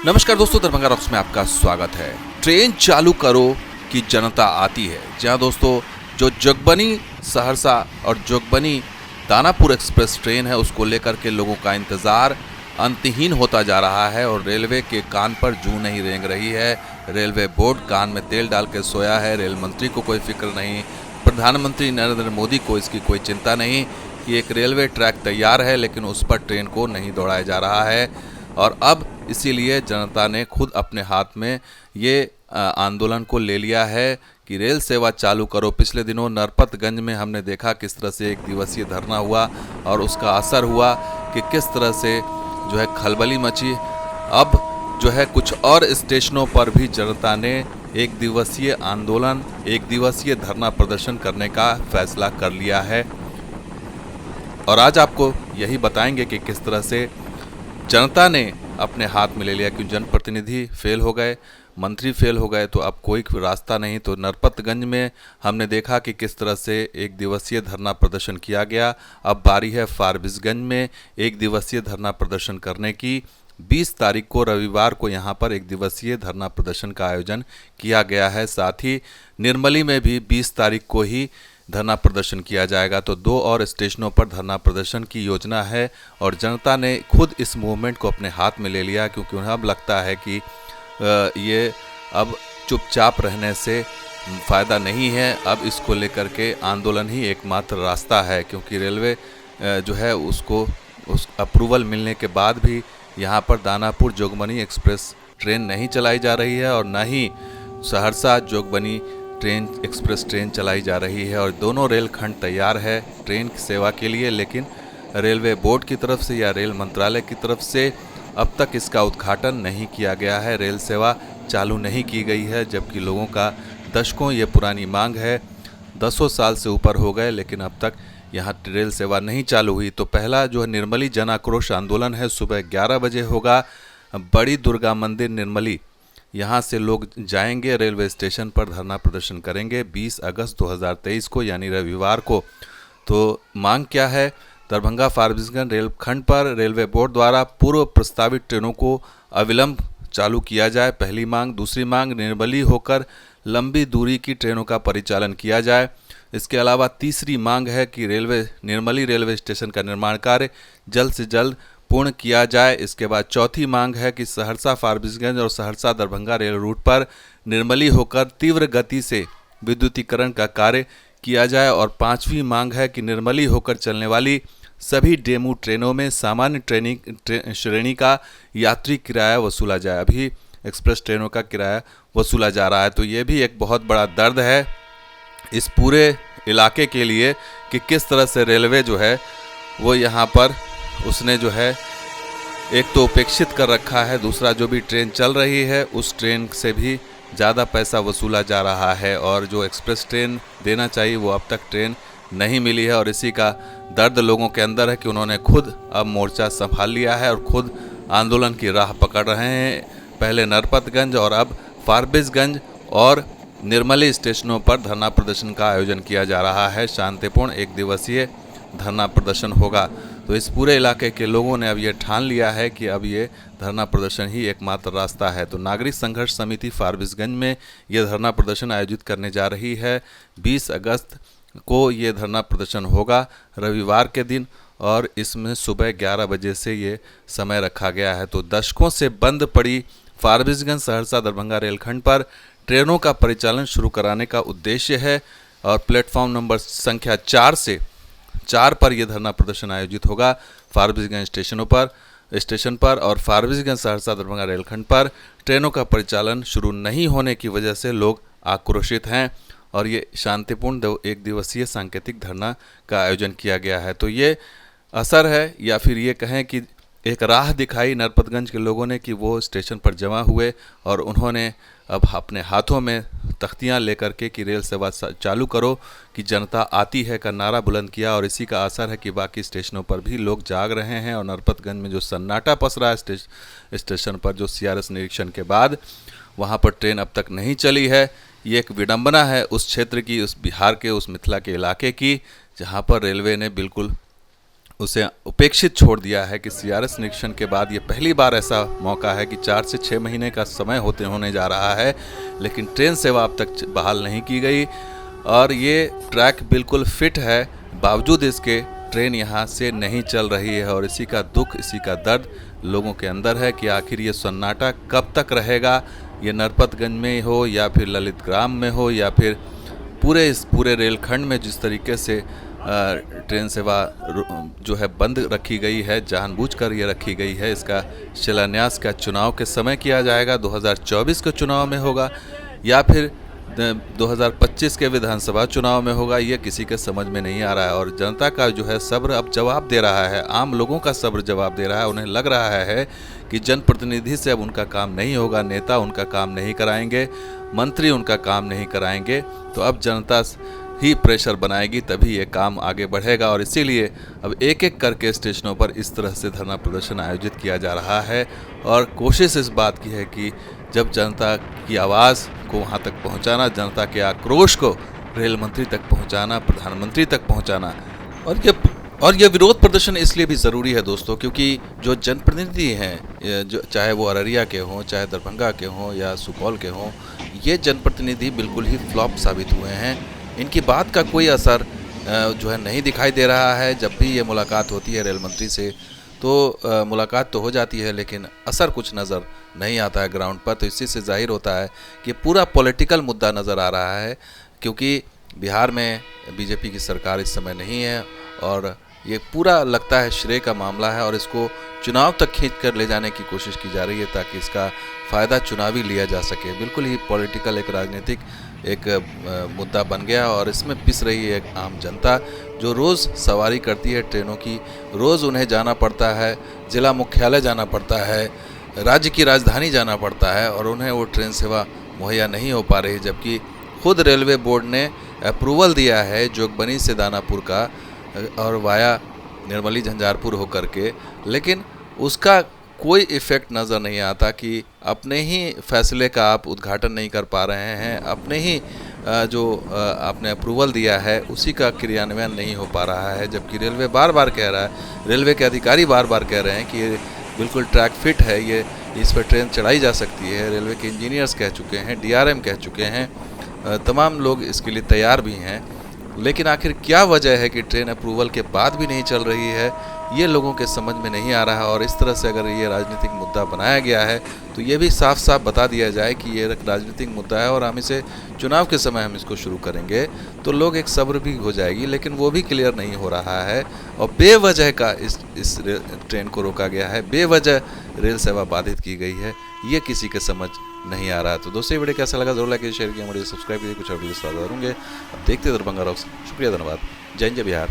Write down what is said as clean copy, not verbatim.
नमस्कार दोस्तों, दरभंगा रॉक्स में आपका स्वागत है। ट्रेन चालू करो कि जनता आती है। जहां दोस्तों जो जोगबनी सहरसा और जोगबनी दानापुर एक्सप्रेस ट्रेन है उसको लेकर के लोगों का इंतज़ार अंतहीन होता जा रहा है और रेलवे के कान पर जूं नहीं रेंग रही है। रेलवे बोर्ड कान में तेल डाल के सोया है। रेल मंत्री को कोई फिक्र नहीं, प्रधानमंत्री नरेंद्र मोदी को इसकी कोई चिंता नहीं कि एक रेलवे ट्रैक तैयार है लेकिन उस पर ट्रेन को नहीं दौड़ाया जा रहा है। और अब इसीलिए जनता ने खुद अपने हाथ में ये आंदोलन को ले लिया है कि रेल सेवा चालू करो। पिछले दिनों नरपतगंज में हमने देखा किस तरह से एक दिवसीय धरना हुआ और उसका असर हुआ कि किस तरह से जो है खलबली मची। अब जो है कुछ और स्टेशनों पर भी जनता ने एक दिवसीय आंदोलन, एक दिवसीय धरना प्रदर्शन करने का फैसला कर लिया है। और आज आपको यही बताएंगे कि किस तरह से जनता ने अपने हाथ में ले लिया। क्यों जनप्रतिनिधि फेल हो गए, मंत्री फेल हो गए, तो अब कोई रास्ता नहीं। तो नरपतगंज में हमने देखा कि किस तरह से एक दिवसीय धरना प्रदर्शन किया गया। अब बारी है फारबिसगंज में एक दिवसीय धरना प्रदर्शन करने की। 20 तारीख को रविवार को यहाँ पर एक दिवसीय धरना प्रदर्शन का आयोजन किया गया है। साथ ही निर्मली में भी 20 तारीख को ही धरना प्रदर्शन किया जाएगा। तो 2 और स्टेशनों पर धरना प्रदर्शन की योजना है और जनता ने खुद इस मूवमेंट को अपने हाथ में ले लिया, क्योंकि उन्हें अब लगता है कि ये अब चुपचाप रहने से फ़ायदा नहीं है। अब इसको लेकर के आंदोलन ही एकमात्र रास्ता है, क्योंकि रेलवे जो है उसको उस अप्रूवल मिलने के बाद भी यहाँ पर दानापुर जोगबनी एक्सप्रेस ट्रेन नहीं चलाई जा रही है और न ही सहरसा जोगबनी एक्सप्रेस ट्रेन चलाई जा रही है। और दोनों रेल खंड तैयार है ट्रेन सेवा के लिए, लेकिन रेलवे बोर्ड की तरफ से या रेल मंत्रालय की तरफ से अब तक इसका उद्घाटन नहीं किया गया है। रेल सेवा चालू नहीं की गई है, जबकि लोगों का दशकों ये पुरानी मांग है। 10 साल से ऊपर हो गए लेकिन अब तक यहाँ रेल सेवा नहीं चालू हुई। तो पहला जो है निर्मली जन आक्रोश आंदोलन है, सुबह 11 बजे होगा। बड़ी दुर्गा मंदिर निर्मली, यहाँ से लोग जाएंगे, रेलवे स्टेशन पर धरना प्रदर्शन करेंगे 20 अगस्त 2023 को, यानी रविवार को। तो मांग क्या है? दरभंगा फारबिसगंज रेलखंड पर रेलवे बोर्ड द्वारा पूर्व प्रस्तावित ट्रेनों को अविलंब चालू किया जाए, पहली मांग। दूसरी मांग, निर्मली होकर लंबी दूरी की ट्रेनों का परिचालन किया जाए। इसके अलावा तीसरी मांग है कि निर्मली रेलवे स्टेशन का निर्माण कार्य जल्द से जल्द पूर्ण किया जाए। इसके बाद चौथी मांग है कि सहरसा फारबिसगंज और सहरसा दरभंगा रेल रूट पर निर्मली होकर तीव्र गति से विद्युतीकरण का कार्य किया जाए। और पांचवी मांग है कि निर्मली होकर चलने वाली सभी डेमू ट्रेनों में सामान्य श्रेणी का यात्री किराया वसूला जाए। अभी एक्सप्रेस ट्रेनों का किराया वसूला जा रहा है। तो ये भी एक बहुत बड़ा दर्द है इस पूरे इलाके के लिए कि किस तरह से रेलवे जो है वो यहाँ पर उसने जो है एक तो उपेक्षित कर रखा है, दूसरा जो भी ट्रेन चल रही है उस ट्रेन से भी ज़्यादा पैसा वसूला जा रहा है और जो एक्सप्रेस ट्रेन देना चाहिए वो अब तक ट्रेन नहीं मिली है। और इसी का दर्द लोगों के अंदर है कि उन्होंने खुद अब मोर्चा संभाल लिया है और खुद आंदोलन की राह पकड़ रहे हैं। पहले नरपतगंज और अब फारबिसगंज और निर्मली स्टेशनों पर धरना प्रदर्शन का आयोजन किया जा रहा है। शांतिपूर्ण एक दिवसीय धरना प्रदर्शन होगा। तो इस पूरे इलाके के लोगों ने अब ये ठान लिया है कि अब ये धरना प्रदर्शन ही एकमात्र रास्ता है। तो नागरिक संघर्ष समिति फारबिसगंज में ये धरना प्रदर्शन आयोजित करने जा रही है। 20 अगस्त को ये धरना प्रदर्शन होगा रविवार के दिन और इसमें सुबह 11 बजे से ये समय रखा गया है। तो दशकों से बंद पड़ी फारबिसगंज सहरसा दरभंगा रेलखंड पर ट्रेनों का परिचालन शुरू कराने का उद्देश्य है और प्लेटफॉर्म नंबर संख्या 4 पर यह धरना प्रदर्शन आयोजित होगा। फारबिसगंज स्टेशन पर और फारबिसगंज सहरसा दरभंगा रेलखंड पर ट्रेनों का परिचालन शुरू नहीं होने की वजह से लोग आक्रोशित हैं और ये शांतिपूर्ण एक दिवसीय सांकेतिक धरना का आयोजन किया गया है। तो ये असर है या फिर ये कहें कि एक राह दिखाई नरपतगंज के लोगों ने कि वो स्टेशन पर जमा हुए और उन्होंने अब अपने हाथों में तख्तियां लेकर के कि रेल सेवा चालू करो कि जनता आती है का नारा बुलंद किया। और इसी का असर है कि बाकी स्टेशनों पर भी लोग जाग रहे हैं और नरपतगंज में जो सन्नाटा पस रहा है स्टेशन पर, जो CRS निरीक्षण के बाद वहाँ पर ट्रेन अब तक नहीं चली है, ये एक विडंबना है उस क्षेत्र की, उस बिहार के, उस मिथिला के इलाके की, जहाँ पर रेलवे ने बिल्कुल उसे उपेक्षित छोड़ दिया है कि सीआरएस निरीक्षण के बाद ये पहली बार ऐसा मौका है कि 4 से 6 महीने का समय होने जा रहा है, लेकिन ट्रेन सेवा अब तक बहाल नहीं की गई और ये ट्रैक बिल्कुल फिट है, बावजूद इसके ट्रेन यहाँ से नहीं चल रही है। और इसी का दुख, इसी का दर्द लोगों के अंदर है कि आखिर ये सन्नाटा कब तक रहेगा। ये नरपतगंज में हो या फिर ललितग्राम में हो या फिर इस पूरे रेलखंड में जिस तरीके से ट्रेन सेवा जो है बंद रखी गई है, जानबूझकर ये रखी गई है। इसका शिलान्यास का चुनाव के समय किया जाएगा, 2024 के चुनाव में होगा या फिर 2025 के विधानसभा चुनाव में होगा, ये किसी के समझ में नहीं आ रहा है। और जनता का जो है सब्र अब जवाब दे रहा है, आम लोगों का सब्र जवाब दे रहा है। उन्हें लग रहा है कि जनप्रतिनिधि से अब उनका काम नहीं होगा, नेता उनका काम नहीं कराएंगे, मंत्री उनका काम नहीं कराएंगे, तो अब जनता ही प्रेशर बनाएगी, तभी ये काम आगे बढ़ेगा। और इसीलिए अब एक एक करके स्टेशनों पर इस तरह से धरना प्रदर्शन आयोजित किया जा रहा है और कोशिश इस बात की है कि जब जनता की आवाज़ को वहाँ तक पहुँचाना, जनता के आक्रोश को रेल मंत्री तक पहुँचाना, प्रधानमंत्री तक पहुँचाना। और ये विरोध प्रदर्शन इसलिए भी ज़रूरी है दोस्तों, क्योंकि जो जनप्रतिनिधि हैं, जो चाहे वो अररिया के हों, चाहे दरभंगा के हों या सुपौल के हों, ये जनप्रतिनिधि बिल्कुल ही फ्लॉप साबित हुए हैं। इनकी बात का कोई असर जो है नहीं दिखाई दे रहा है। जब भी ये मुलाकात होती है रेल मंत्री से तो मुलाकात तो हो जाती है, लेकिन असर कुछ नज़र नहीं आता है ग्राउंड पर। तो इसी से जाहिर होता है कि पूरा पॉलिटिकल मुद्दा नज़र आ रहा है, क्योंकि बिहार में बीजेपी की सरकार इस समय नहीं है और ये पूरा लगता है श्रेय का मामला है और इसको चुनाव तक खींच कर ले जाने की कोशिश की जा रही है ताकि इसका फ़ायदा चुनावी लिया जा सके। बिल्कुल ही पॉलिटिकल, एक राजनीतिक एक मुद्दा बन गया और इसमें पिस रही है एक आम जनता जो रोज़ सवारी करती है ट्रेनों की, रोज़ उन्हें जाना पड़ता है, ज़िला मुख्यालय जाना पड़ता है, राज्य की राजधानी जाना पड़ता है और उन्हें वो ट्रेन सेवा मुहैया नहीं हो पा रही। जबकि खुद रेलवे बोर्ड ने अप्रूवल दिया है जोगबनी से दानापुर का और वाया निर्मली झंझारपुर होकर के, लेकिन उसका कोई इफ़ेक्ट नज़र नहीं आता कि अपने ही फैसले का आप उद्घाटन नहीं कर पा रहे हैं, अपने ही जो आपने अप्रूवल दिया है उसी का क्रियान्वयन नहीं हो पा रहा है। जबकि रेलवे बार बार कह रहा है, रेलवे के अधिकारी बार बार कह रहे हैं कि ये बिल्कुल ट्रैक फिट है, ये इस पर ट्रेन चढ़ाई जा सकती है। रेलवे के इंजीनियर्स कह चुके हैं, डीआरएम कह चुके हैं, तमाम लोग इसके लिए तैयार भी हैं। लेकिन आखिर क्या वजह है कि ट्रेन अप्रूवल के बाद भी नहीं चल रही है, ये लोगों के समझ में नहीं आ रहा। और इस तरह से अगर ये राजनीतिक मुद्दा बनाया गया है तो ये भी साफ साफ बता दिया जाए कि ये एक राजनीतिक मुद्दा है और हम इसे चुनाव के समय हम इसको शुरू करेंगे तो लोग एक सब्र भी हो जाएगी, लेकिन वो भी क्लियर नहीं हो रहा है और बेवजह का इस ट्रेन को रोका गया है, बेवजह रेल सेवा बाधित की गई है, ये किसी के समझ नहीं आ रहा। तो दोस्तों ये वीडियो कैसा लगा जरूर लाइक शेयर किया, वीडियो सब्सक्राइब कीजिए, कुछ और वीडियो साझा करूँगे। अब देखते दरभंगा रॉक्स। शुक्रिया, धन्यवाद। जय हिंद, जय बिहार।